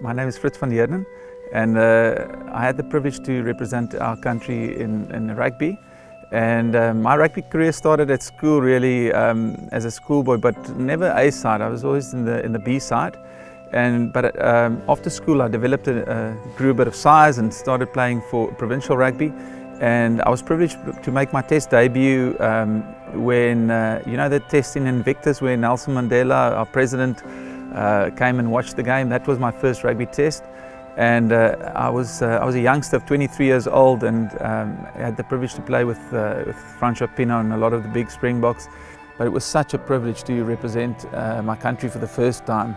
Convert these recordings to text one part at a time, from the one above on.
My name is Frits van Heerden, and I had the privilege to represent our country in rugby. And my rugby career started at school really as a schoolboy, but never A side. I was always in the B side. But after school I developed grew a bit of size and started playing for provincial rugby. And I was privileged to make my test debut when, you know, the test in Invictus where Nelson Mandela, our president, came and watched the game. That was my first rugby test. And I was a youngster of 23 years old, and had the privilege to play with Francois Pienaar and a lot of the big Springboks. But it was such a privilege to represent my country for the first time.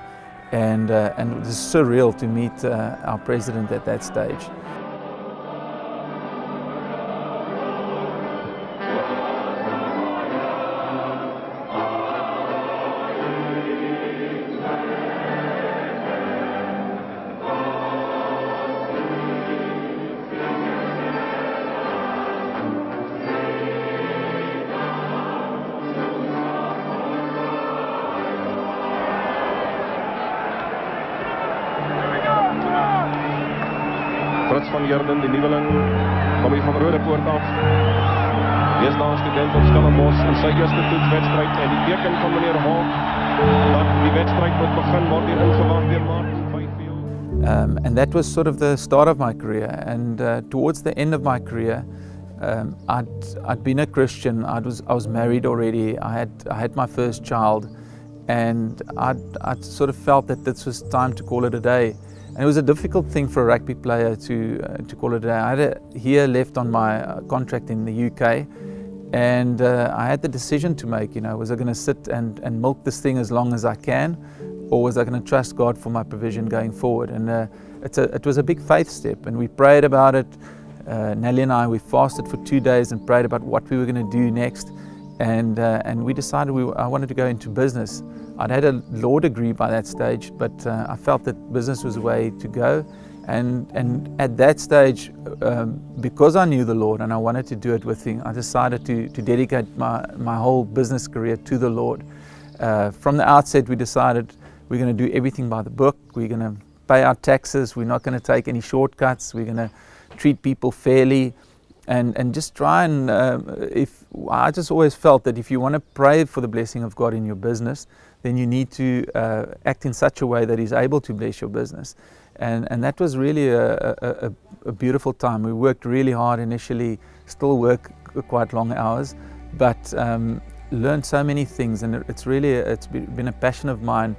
And it was surreal to meet our president at that stage. Frits van Heerden, die nieuweling, kom hier van Rode Poort af. Deesdae student op Stellenbosch in sy eerste toetswedstryd en die teken van meneer Haak dat die wedstryd moet begin word hier ingewag deur Mark. And that was sort of the start of my career, and towards the end of my career I'd been a Christian. I was married already. I had my first child, and I'd sort of felt that this was time to call it a day. And it was a difficult thing for a rugby player to call it a day. I had a year left on my contract in the UK, and I had the decision to make. You know, was I going to sit and milk this thing as long as I can, or was I going to trust God for my provision going forward? And it was a big faith step, and we prayed about it. Nelly and I, we fasted for 2 days and prayed about what we were going to do next, and we decided I wanted to go into business. I'd had a law degree by that stage, but I felt that business was the way to go. And at that stage, because I knew the Lord and I wanted to do it with Him, I decided to dedicate my whole business career to the Lord. From the outset, we decided we're going to do everything by the book. We're going to pay our taxes. We're not going to take any shortcuts. We're going to treat people fairly. And just try and, I just always felt that if you want to pray for the blessing of God in your business, then you need to act in such a way that He's able to bless your business. And that was really a beautiful time. We worked really hard initially, still work quite long hours, but learned so many things. And it's been a passion of mine,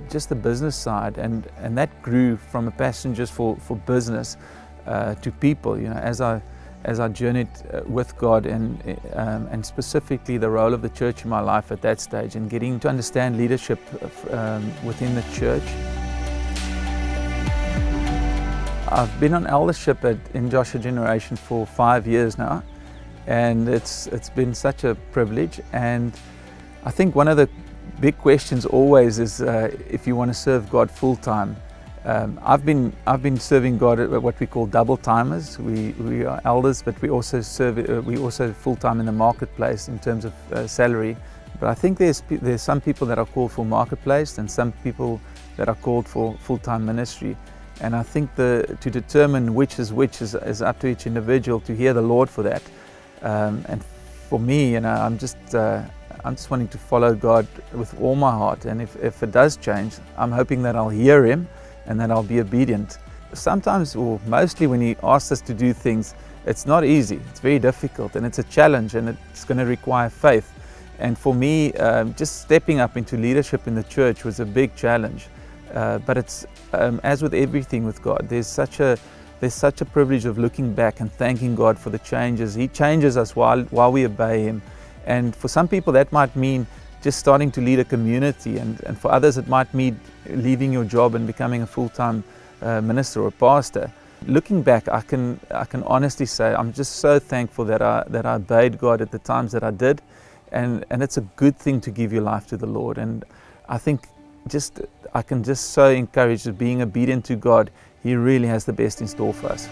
just the business side. And that grew from a passion just for business to people, you know, as I journeyed with God, and specifically the role of the church in my life at that stage, and getting to understand leadership within the church. I've been on eldership in Joshua Generation for 5 years now, and it's been such a privilege. And I think one of the big questions always is if you want to serve God full time. I've been serving God at what we call double timers. We are elders, but we also full time in the marketplace in terms of salary. But I think there's some people that are called for marketplace, and some people that are called for full-time ministry. And I think to determine which is up to each individual to hear the Lord for that. And for me, you know, I'm just wanting to follow God with all my heart. And if it does change, I'm hoping that I'll hear Him and that I'll be obedient. Sometimes, or mostly, when He asks us to do things, it's not easy. It's very difficult, and it's a challenge, and it's going to require faith. And for me, just stepping up into leadership in the church was a big challenge. But it's as with everything with God, there's such a privilege of looking back and thanking God for the changes. He changes us while we obey Him. And for some people that might mean just starting to lead a community, and for others it might mean leaving your job and becoming a full-time minister or pastor. Looking back, I can honestly say I'm just so thankful that I obeyed God at the times that I did, and it's a good thing to give your life to the Lord. And I think I can just so encourage that being obedient to God, He really has the best in store for us.